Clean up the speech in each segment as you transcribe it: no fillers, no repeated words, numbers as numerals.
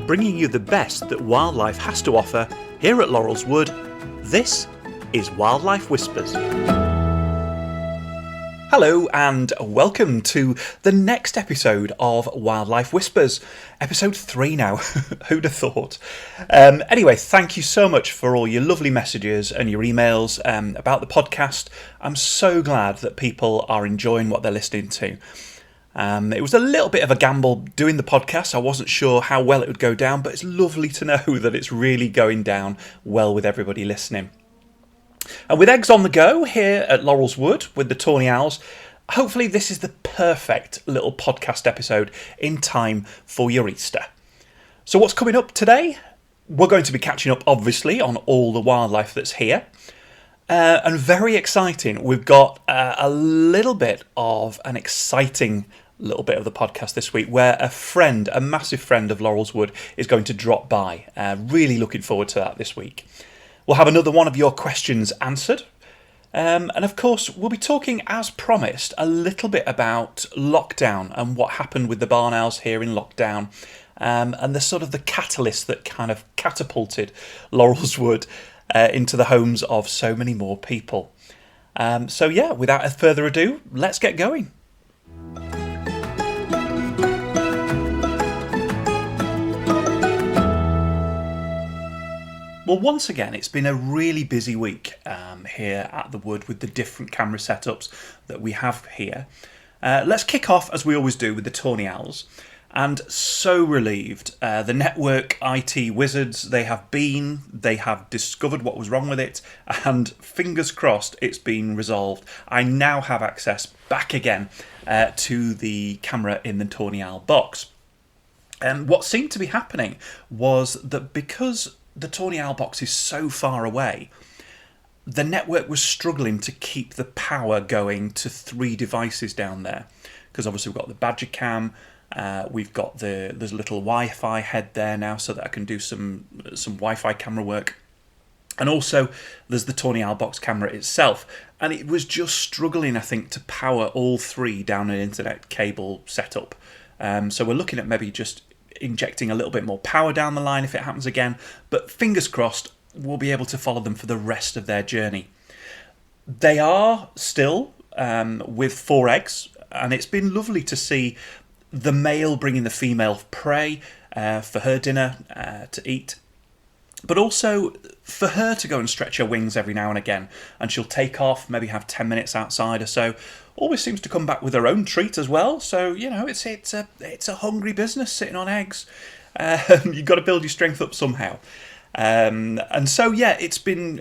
bringing you the best that wildlife has to offer here at Laurel's Wood. This is Wildlife Whispers. Hello and welcome to the next episode of Wildlife Whispers. Episode 3 now, who'd have thought? Anyway, thank you so much for all your lovely messages and your emails about the podcast. I'm so glad that people are enjoying what they're listening to. It was a little bit of a gamble doing the podcast. I wasn't sure how well it would go down, but it's lovely to know that it's really going down well with everybody listening. And with eggs on the go here at Laurel's Wood with the Tawny Owls, hopefully this is the perfect little podcast episode in time for your Easter. So what's coming up today? We're going to be catching up, obviously, on all the wildlife that's here. And very exciting, we've got a little bit of an exciting little bit of the podcast this week where a massive friend of Laurel's Wood is going to drop by. Really looking forward to that this week. We'll have another one of your questions answered. And of course, we'll be talking, as promised, a little bit about lockdown and what happened with the barn owls here in lockdown. And the sort of the catalyst that kind of catapulted Laurel's Wood into the homes of so many more people. So yeah, without further ado, let's get going. Well, once again, it's been a really busy week here at the Wood with the different camera setups that we have here. Let's kick off, as we always do, with the Tawny Owls. And so relieved. The network IT wizards, they have discovered what was wrong with it, and fingers crossed it's been resolved. I now have access back again to the camera in the Tawny Owl box. And what seemed to be happening was that because the Tawny Owl box is so far away, the network was struggling to keep the power going to 3 devices down there. Because obviously we've got the Badger Cam, we've got there's a little Wi-Fi head there now so that I can do some Wi-Fi camera work. And also there's the Tawny Owl box camera itself. And it was just struggling, I think, to power all 3 down an internet cable setup. So we're looking at maybe just injecting a little bit more power down the line if it happens again, but fingers crossed we'll be able to follow them for the rest of their journey. They are still with 4 eggs, and it's been lovely to see the male bringing the female prey for her dinner to eat, but also for her to go and stretch her wings every now and again, and she'll take off, maybe have 10 minutes outside or so. Always seems to come back with her own treat as well. So, you know, it's a hungry business sitting on eggs. You've got to build your strength up somehow. And so, yeah, it's been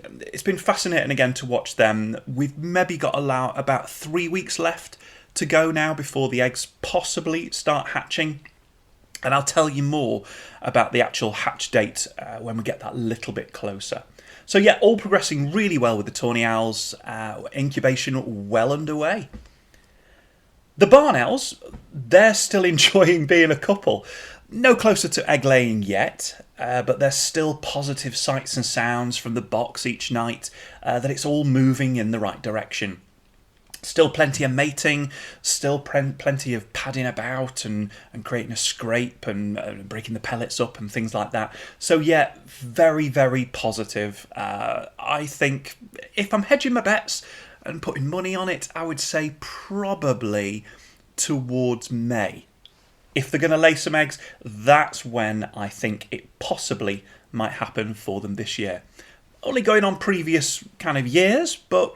fascinating again to watch them. We've maybe got about 3 weeks left to go now before the eggs possibly start hatching. And I'll tell you more about the actual hatch date when we get that little bit closer. So yeah, all progressing really well with the Tawny Owls. Incubation well underway. The barn owls, they're still enjoying being a couple. No closer to egg laying yet, but there's still positive sights and sounds from the box each night that it's all moving in the right direction. Still plenty of mating, still plenty of padding about and creating a scrape and breaking the pellets up and things like that. So yeah, very, very positive. I think if I'm hedging my bets and putting money on it, I would say probably towards May. If they're going to lay some eggs, that's when I think it possibly might happen for them this year. Only going on previous kind of years, but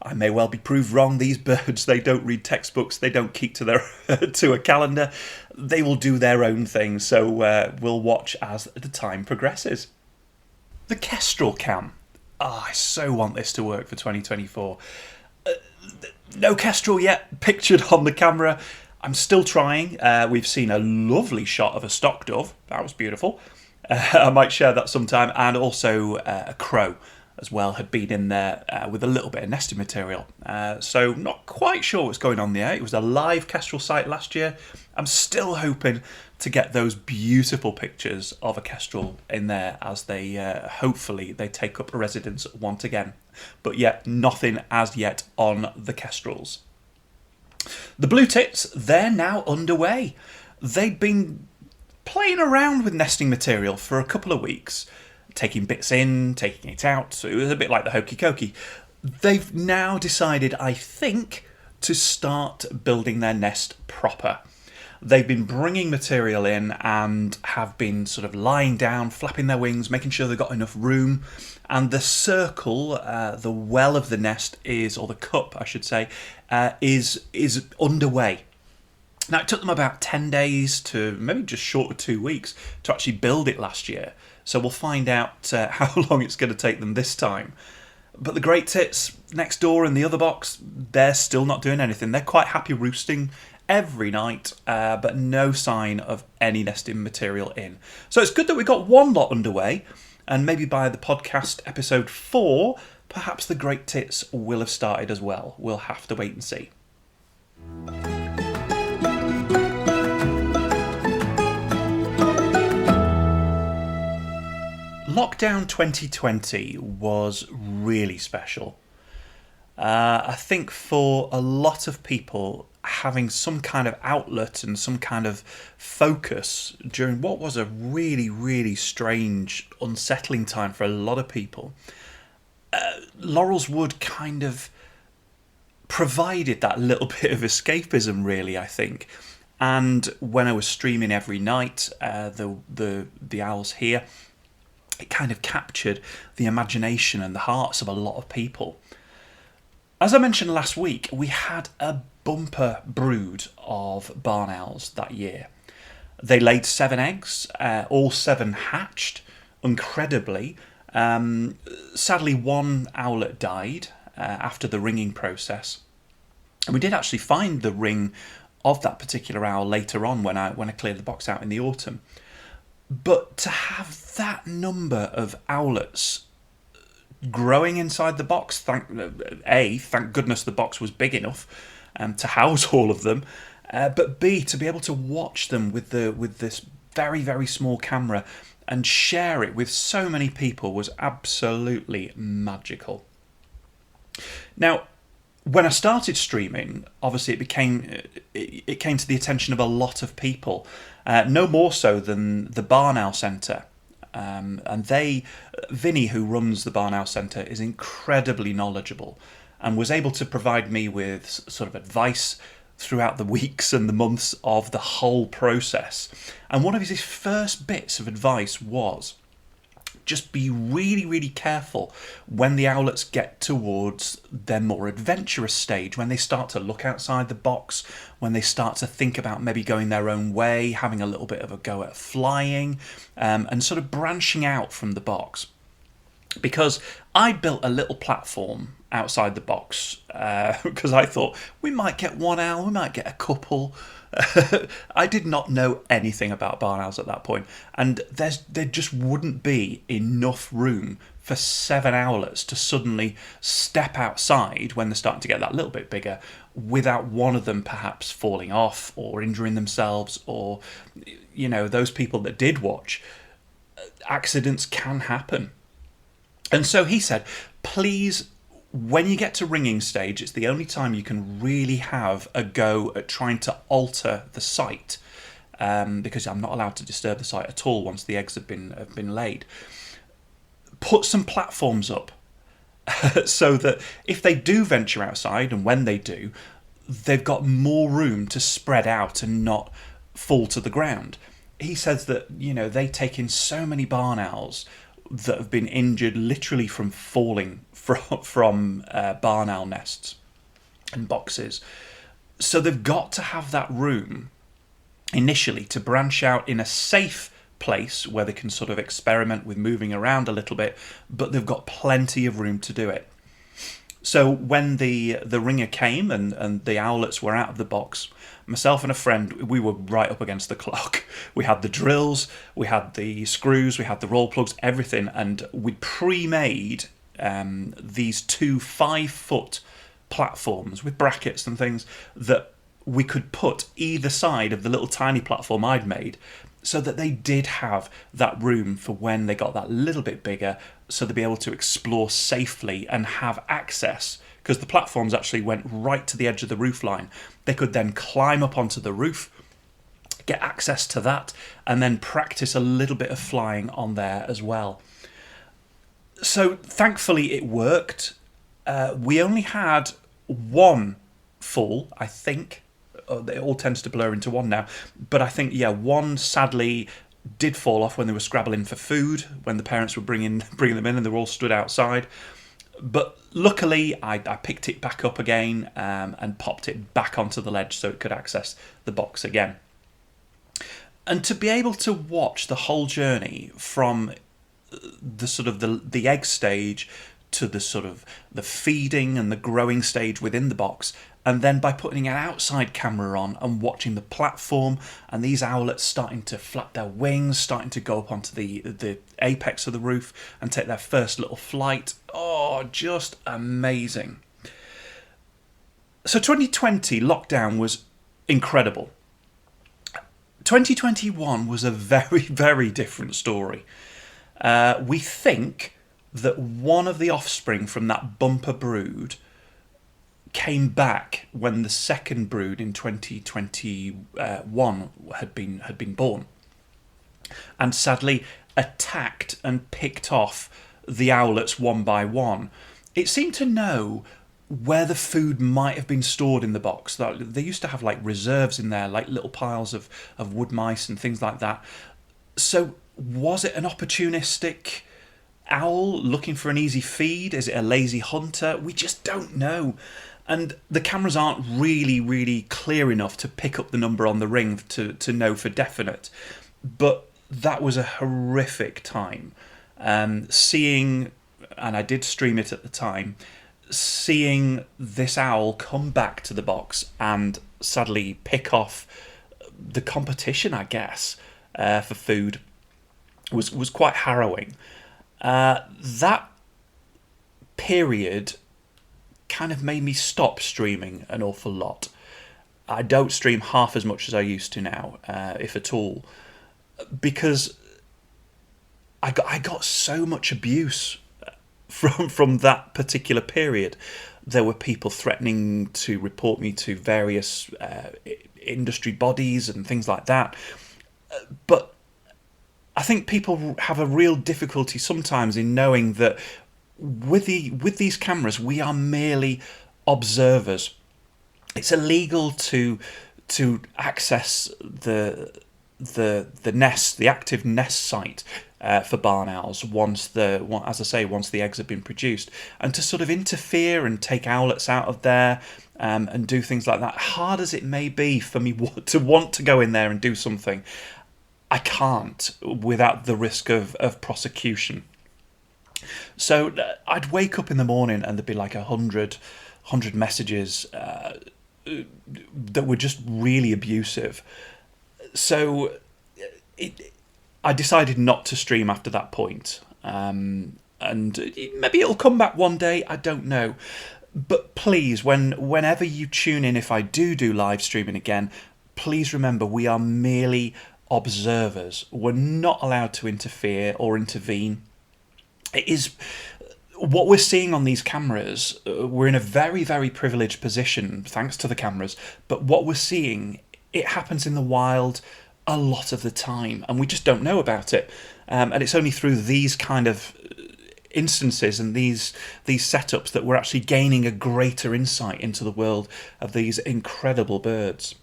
I may well be proved wrong. These birds, they don't read textbooks. They don't keep to to a calendar. They will do their own thing. So we'll watch as the time progresses. The Kestrel Cam. I so want this to work for 2024. No Kestrel yet pictured on the camera. I'm still trying. We've seen a lovely shot of a stock dove. That was beautiful. I might share that sometime. And also a crow as well had been in there with a little bit of nesting material. So not quite sure what's going on there. It was a live kestrel site last year. I'm still hoping to get those beautiful pictures of a kestrel in there as they hopefully they take up residence once again. But yet nothing as yet on the kestrels. The blue tits, they're now underway. They'd been playing around with nesting material for a couple of weeks, taking bits in, taking it out. So it was a bit like the hokey cokey. They've now decided, I think, to start building their nest proper. They've been bringing material in and have been sort of lying down, flapping their wings, making sure they've got enough room. And the circle, the well of the nest is, or the cup, I should say, is underway. Now, it took them about 10 days to maybe just short of 2 weeks to actually build it last year. So we'll find out how long it's going to take them this time. But the great tits next door in the other box, they're still not doing anything. They're quite happy roosting every night, but no sign of any nesting material in. So it's good that we got one lot underway, and maybe by the podcast episode 4, perhaps the great tits will have started as well. We'll have to wait and see. Lockdown 2020 was really special. I think for a lot of people, having some kind of outlet and some kind of focus during what was a really, really strange, unsettling time for a lot of people, Laurel's Wood kind of provided that little bit of escapism, really, I think. And when I was streaming every night, the owls here, it kind of captured the imagination and the hearts of a lot of people. As I mentioned last week, we had a bumper brood of barn owls that year. They laid 7 eggs, all 7 hatched, incredibly. Sadly, one owlet died after the ringing process. And we did actually find the ring of that particular owl later on when I cleared the box out in the autumn. But to have that number of owlets growing inside the box, thank goodness the box was big enough to house all of them, but B, to be able to watch them with this very, very small camera and share it with so many people was absolutely magical. Now, when I started streaming, obviously it came to the attention of a lot of people, no more so than the Barn Owl Centre. And Vinny, who runs the Barn Owl Centre, is incredibly knowledgeable and was able to provide me with sort of advice throughout the weeks and the months of the whole process. And one of his first bits of advice was, just be really, really careful when the owlets get towards their more adventurous stage, when they start to look outside the box, when they start to think about maybe going their own way, having a little bit of a go at flying, and sort of branching out from the box. Because I built a little platform outside the box because I thought we might get one owl, we might get a couple. I did not know anything about barn owls at that point, and there just wouldn't be enough room for 7 owlets to suddenly step outside when they're starting to get that little bit bigger without one of them perhaps falling off or injuring themselves, or, you know, those people that did watch, accidents can happen. And so he said, please, when you get to ringing stage, it's the only time you can really have a go at trying to alter the site, because I'm not allowed to disturb the site at all once the eggs have been laid. Put some platforms up so that if they do venture outside, and when they do, they've got more room to spread out and not fall to the ground. He says that, you know, they take in so many barn owls that have been injured literally from falling from barn owl nests and boxes. So they've got to have that room initially to branch out in a safe place where they can sort of experiment with moving around a little bit, but they've got plenty of room to do it. So when the ringer came and the owlets were out of the box, myself and a friend, we were right up against the clock. We had the drills, we had the screws, we had the roll plugs, everything, and we pre-made these 2 5-foot platforms with brackets and things that we could put either side of the little tiny platform I'd made, so that they did have that room for when they got that little bit bigger, so they'd be able to explore safely and have access, because the platforms actually went right to the edge of the roof line. They could then climb up onto the roof, get access to that, and then practice a little bit of flying on there as well. So thankfully it worked. We only had one fall, I think. It all tends to blur into one now, but I think, yeah, one sadly did fall off when they were scrabbling for food, when the parents were bringing them in and they were all stood outside. But luckily I picked it back up again and popped it back onto the ledge so it could access the box again. And to be able to watch the whole journey from the sort of the egg stage to the sort of the feeding and the growing stage within the box, and then by putting an outside camera on and watching the platform and these owlets starting to flap their wings, starting to go up onto the apex of the roof and take their first little flight. Oh, just amazing. So 2020 lockdown was incredible. 2021 was a very, very different story. We think that one of the offspring from that bumper brood came back when the second brood in 2021 had been born, and sadly attacked and picked off the owlets one by one. It seemed to know where the food might have been stored in the box. They used to have like reserves in there, like little piles of wood mice and things like that. So was it an opportunistic owl looking for an easy feed? Is it a lazy hunter? We just don't know. And the cameras aren't really clear enough to pick up the number on the ring to know for definite. But that was a horrific time. Seeing, and I did stream it at the time, seeing this owl come back to the box and sadly pick off the competition, I guess, for food was quite harrowing. That period kind of made me stop streaming an awful lot. I don't stream half as much as I used to now, if at all, because I got so much abuse from that particular period. There were people threatening to report me to various industry bodies and things like that. But I think people have a real difficulty sometimes in knowing that with these cameras we are merely observers. It's illegal to access the nest, the active nest site for barn owls once once the eggs have been produced, and to sort of interfere and take owlets out of there and do things like that. Hard as it may be for me to want to go in there and do something, I can't without the risk of prosecution. So I'd wake up in the morning and there'd be like 100 messages that were just really abusive. So I decided not to stream after that point. And maybe it'll come back one day, I don't know. But please, whenever you tune in, if I do live streaming again, please remember we are merely observers. We're not allowed to interfere or intervene. It is what we're seeing on these cameras. We're in a very, very privileged position thanks to the cameras, but what we're seeing, it happens in the wild a lot of the time and we just don't know about it. And it's only through these kind of instances and these setups that we're actually gaining a greater insight into the world of these incredible birds.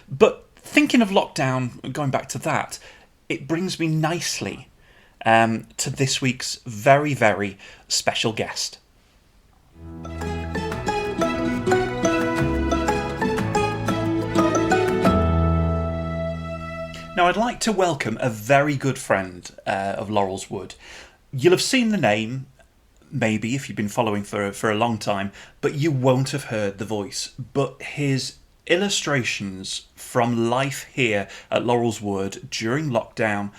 But thinking of lockdown, going back to that, it brings me nicely to this week's very, very special guest. Now, I'd like to welcome a very good friend of Laurel's Wood. You'll have seen the name, maybe, if you've been following for a long time, but you won't have heard the voice. But his illustrations from life here at Laurel's Wood during lockdown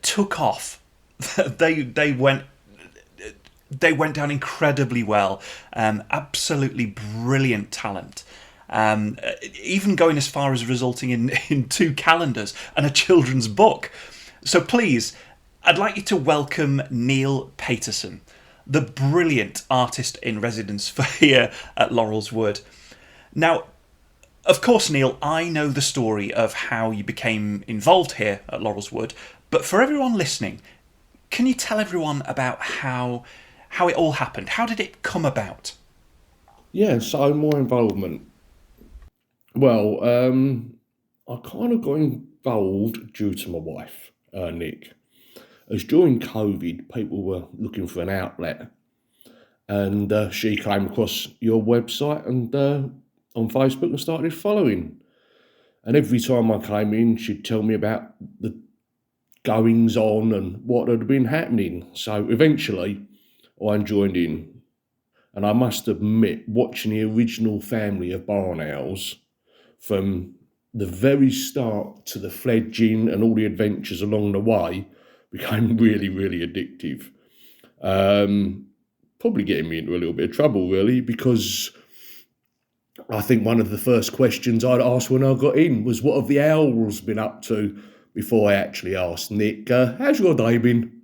took off. They went down incredibly well. Absolutely brilliant talent. Even going as far as resulting in 2 calendars and a children's book. So please, I'd like you to welcome Neil Paterson, the brilliant artist in residence for here at Laurel's Wood. Now, Of course, Neil, I know the story of how you became involved here at Laurel's Wood, but for everyone listening, can you tell everyone about how it all happened? How did it come about? Yeah, so my involvement. Well, I kind of got involved due to my wife, Nick. As during COVID, people were looking for an outlet, and she came across your website and on Facebook and started following. And every time I came in, she'd tell me about the goings on and what had been happening. So eventually, I joined in, and I must admit, watching the original family of barn owls from the very start to the fledging and all the adventures along the way became really, really addictive. Um, Probably getting me into a little bit of trouble, really, because I think one of the first questions I'd asked when I got in was, "What have the owls been up to?" Before I actually asked Nick, "How's your day been?"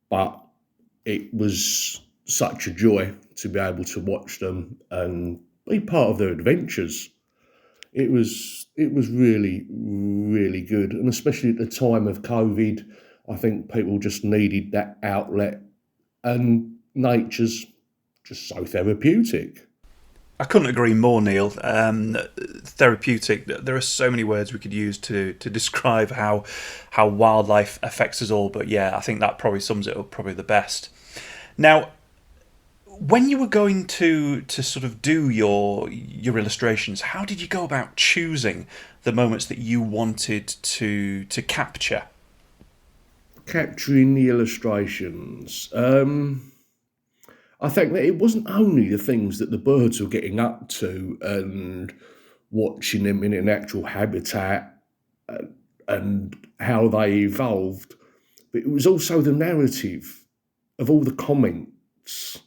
But it was such a joy to be able to watch them and be part of their adventures. It was really really good, and especially at the time of COVID, I think people just needed that outlet, and nature's just so therapeutic. I couldn't agree more, Neil. Therapeutic. There are so many words we could use to describe how wildlife affects us all, but yeah, I think that probably sums it up probably the best. Now, when you were going to sort of do your illustrations, how did you go about choosing the moments that you wanted to capture? Capturing the illustrations. I think that it wasn't only the things that the birds were getting up to and watching them in an actual habitat and how they evolved, but it was also the narrative of all the comments.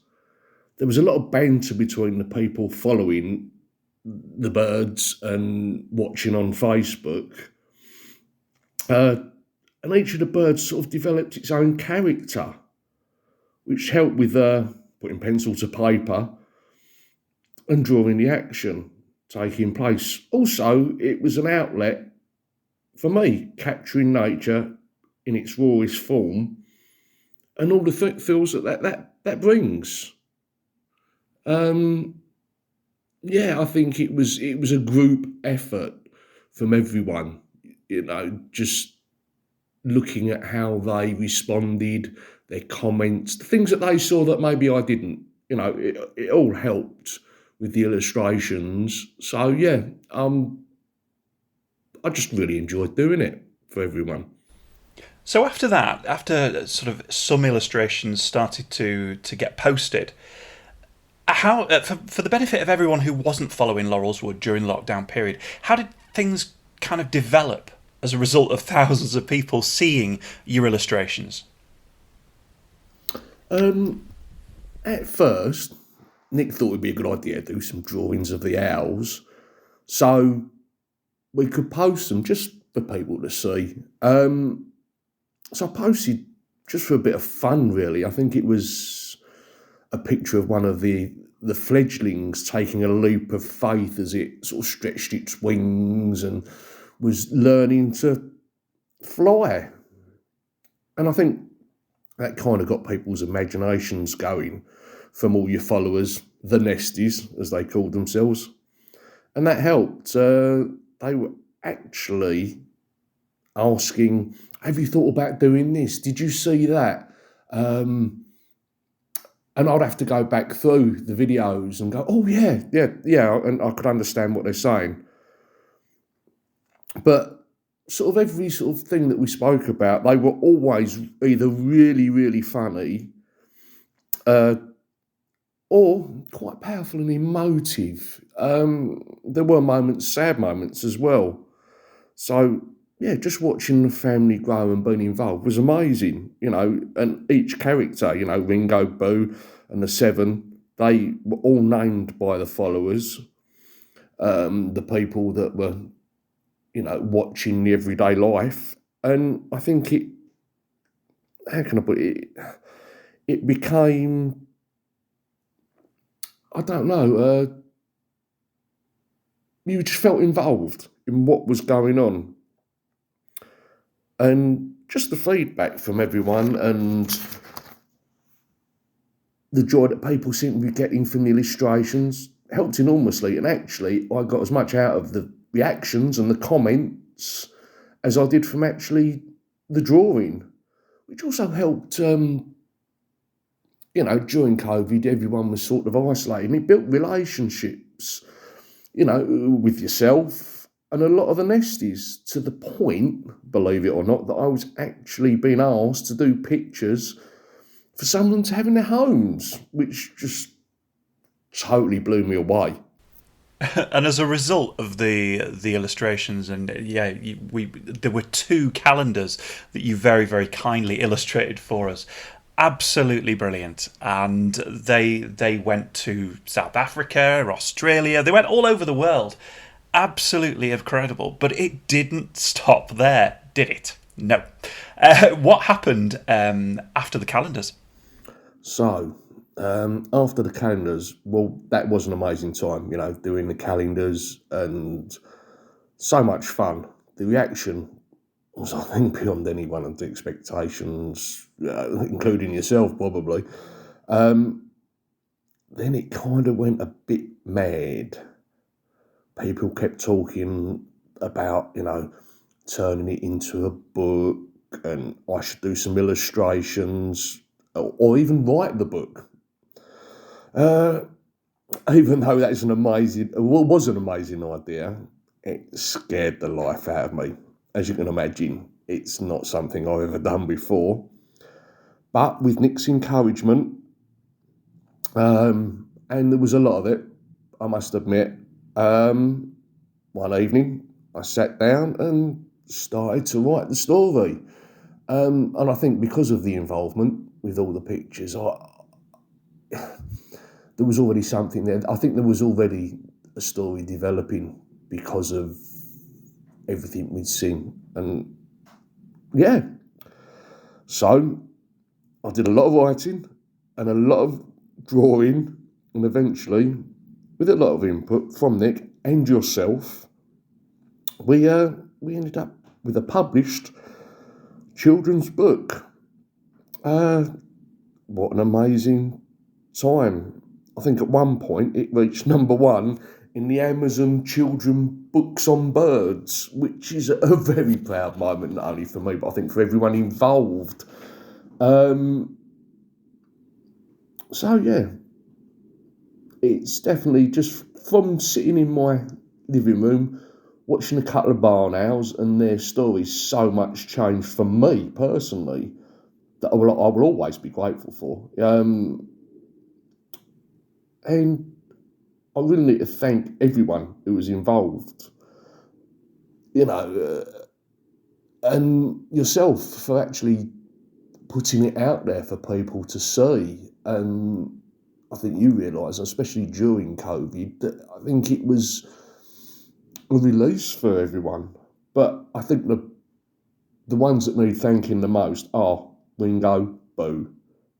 There was a lot of banter between the people following the birds and watching on Facebook. Uh, and each of the birds sort of developed its own character, which helped with putting pencil to paper and drawing the action taking place. Also, it was an outlet for me, capturing nature in its rawest form and all the feels that brings. Um, yeah, I think it was a group effort from everyone. Just looking at how they responded, their comments, the things that they saw that maybe I didn't. It all helped with the illustrations. So yeah, I just really enjoyed doing it for everyone. So after that, after sort of some illustrations started to get posted, how for the benefit of everyone who wasn't following Laurel's Wood during the lockdown period, how did things kind of develop as a result of thousands of people seeing your illustrations? Um, at first, Nick thought it'd be a good idea to do some drawings of the owls, so we could post them just for people to see. So I posted just for a bit of fun, really. I think it was a picture of one of the fledglings taking a leap of faith as it sort of stretched its wings and was learning to fly. And I think that kind of got people's imaginations going from all your followers, the nesties, as they called themselves. And that helped. They were actually asking, "Have you thought about doing this? Did you see that?" And I'd have to go back through the videos and go, "Oh yeah, yeah, yeah," and I could understand what they're saying. But sort of every sort of thing that we spoke about, they were always either really, really funny, uh, or quite powerful and emotive. There were moments, sad moments as well. So yeah, just watching the family grow and being involved was amazing, and each character, Ringo, Boo, and the seven, they were all named by the followers, the people that were, watching the everyday life. And I think how can I put it? It became, I don't know, you just felt involved in what was going on. And just the feedback from everyone and the joy that people seem to be getting from the illustrations helped enormously. And actually, I got as much out of the reactions and the comments as I did from actually the drawing, which also helped, during COVID, everyone was sort of isolating. It built relationships, with yourself and a lot of the nesties, to the point, believe it or not, that I was actually being asked to do pictures for someone to have in their homes, which just totally blew me away. And as a result of the illustrations, and there were 2 calendars that you very, very kindly illustrated for us. Absolutely brilliant. And they went to South Africa, Australia. They went all over the world. Absolutely incredible. But it didn't stop there, did it? No. What happened after the calendars? So, after the calendars, well, that was an amazing time, doing the calendars, and so much fun. The reaction was, I think, beyond anyone's expectations, including yourself, probably. Then it kind of went a bit mad. People kept talking about, turning it into a book, and I should do some illustrations, or even write the book. Even though was an amazing idea, it scared the life out of me. As you can imagine, it's not something I've ever done before. But with Nick's encouragement, and there was a lot of it, I must admit, one evening I sat down and started to write the story. And I think because of the involvement with all the pictures, there was already something there. I think there was already a story developing because of everything we'd seen. And yeah, so I did a lot of writing and a lot of drawing, and eventually, with a lot of input from Nick and yourself, we ended up with a published children's book. What an amazing time. I think at one point it reached #1 in the Amazon Children Books on Birds, which is a very proud moment, not only for me, but I think for everyone involved. So yeah, it's definitely just from sitting in my living room, watching a couple of barn owls and their stories, so much changed for me personally that I will always be grateful for. And I really need to thank everyone who was involved, and yourself for actually putting it out there for people to see. And I think you realise, especially during COVID, that I think it was a release for everyone. But I think the ones that need thanking the most are Ringo, Boo,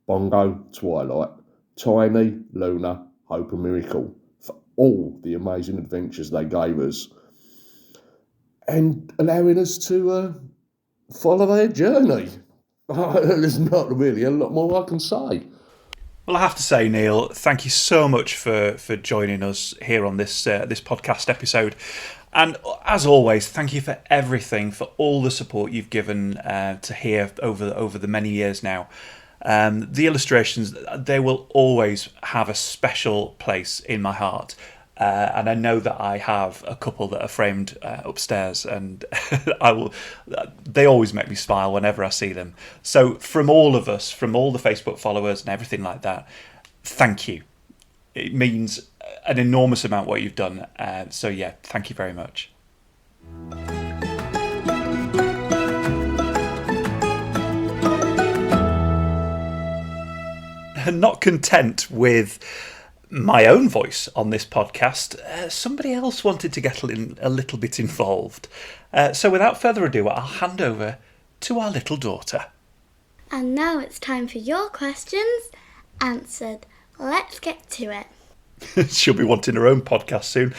Bongo, Twilight, Tiny, Luna, Hope and Miracle, for all the amazing adventures they gave us and allowing us to follow their journey. There's not really a lot more I can say. Well, I have to say, Neil, thank you so much for joining us here on this podcast episode. And as always, thank you for everything, for all the support you've given to here over the many years now. The illustrations, they will always have a special place in my heart. And I know that I have a couple that are framed upstairs, and they always make me smile whenever I see them. So from all of us, from all the Facebook followers and everything like that, thank you. It means an enormous amount what you've done. So yeah, thank you very much. Not content with my own voice on this podcast, somebody else wanted to get a little bit involved. So without further ado, I'll hand over to our little daughter. And now it's time for your questions answered. Let's get to it. She'll be wanting her own podcast soon.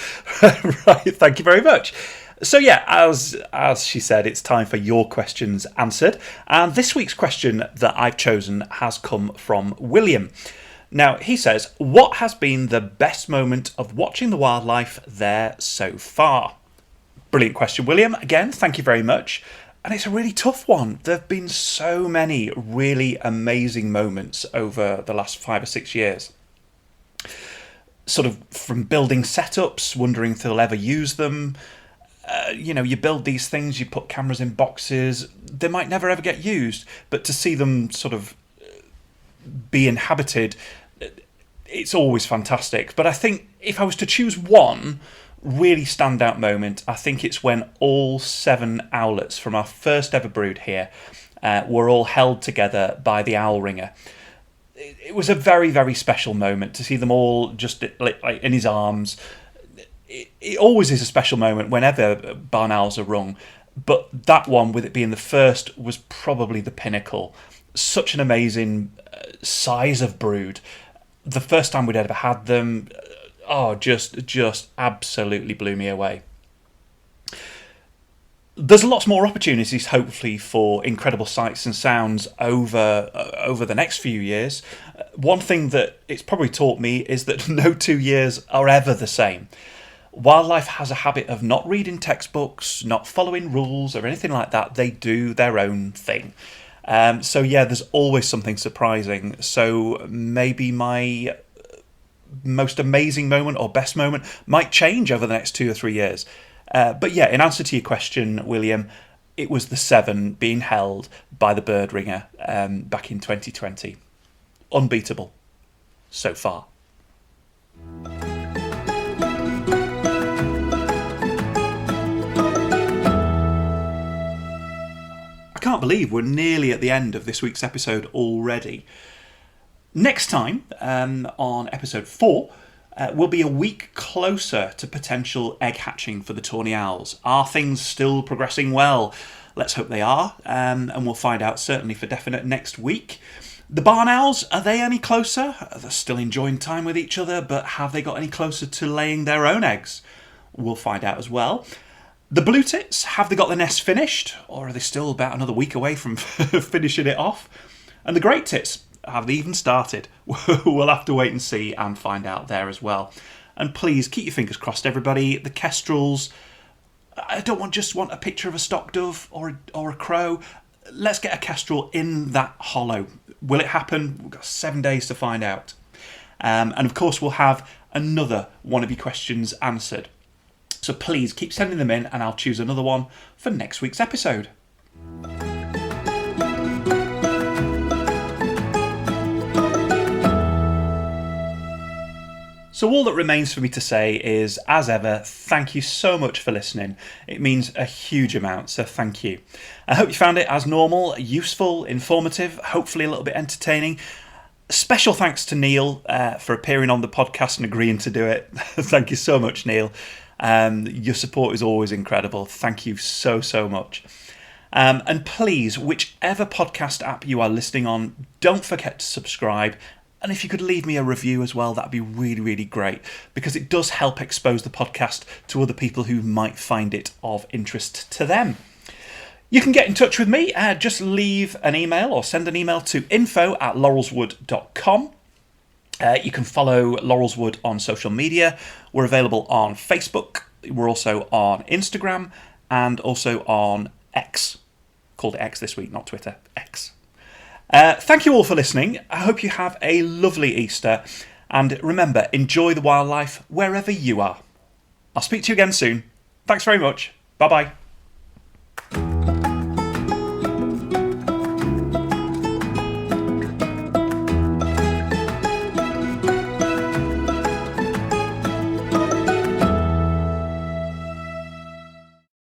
Right, thank you very much. So yeah, as she said, it's time for your questions answered. And this week's question that I've chosen has come from William. Now, he says, what has been the best moment of watching the wildlife there so far? Brilliant question, William. Again, thank you very much. And it's a really tough one. There have been so many really amazing moments over the last 5 or 6 years. Sort of from building setups, wondering if they'll ever use them. You build these things, you put cameras in boxes, they might never ever get used, but to see them sort of be inhabited, it's always fantastic. But I think if I was to choose one really standout moment, I think it's when all 7 owlets from our first ever brood here were all held together by the owl ringer. It was a very, very special moment to see them all just like in his arms. It always is a special moment whenever barn owls are rung, but that one, with it being the first, was probably the pinnacle. Such an amazing size of brood. The first time we'd ever had them, just absolutely blew me away. There's lots more opportunities, hopefully, for incredible sights and sounds over the next few years. One thing that it's probably taught me is that no 2 years are ever the same. Wildlife has a habit of not reading textbooks, not following rules or anything like that. They do their own thing. So yeah, there's always something surprising. So maybe my most amazing moment or best moment might change over the next 2 or 3 years. But yeah, in answer to your question, William, it was the 7 being held by the bird ringer back in 2020. Unbeatable so far. I can't believe we're nearly at the end of this week's episode already. Next time, on episode 4, we'll be a week closer to potential egg hatching for the tawny owls. Are things still progressing well? Let's hope they are, and we'll find out certainly for definite next week. The barn owls, are they any closer? They're still enjoying time with each other, but have they got any closer to laying their own eggs? We'll find out as well. The blue tits, have they got the nest finished, or are they still about another week away from finishing it off? And the great tits, have they even started? We'll have to wait and see and find out there as well. And please keep your fingers crossed, everybody. The kestrels, I don't just want a picture of a stock dove or a crow. Let's get a kestrel in that hollow. Will it happen? We've got 7 days to find out. And of course, we'll have another one of your questions answered. So please keep sending them in and I'll choose another one for next week's episode. So all that remains for me to say is, as ever, thank you so much for listening. It means a huge amount, so thank you. I hope you found it, as normal, useful, informative, hopefully a little bit entertaining. Special thanks to Neil for appearing on the podcast and agreeing to do it. Thank you so much, Neil. Your support is always incredible. Thank you so, so much. And please, whichever podcast app you are listening on, don't forget to subscribe. And if you could leave me a review as well, that'd be really, really great, because it does help expose the podcast to other people who might find it of interest to them. You can get in touch with me. Just leave an email or send an email to info@laurelswood.com. You can follow Laurelswood on social media. We're available on Facebook. We're also on Instagram and also on X. Called it X this week, not Twitter. X. Thank you all for listening. I hope you have a lovely Easter. And remember, enjoy the wildlife wherever you are. I'll speak to you again soon. Thanks very much. Bye-bye.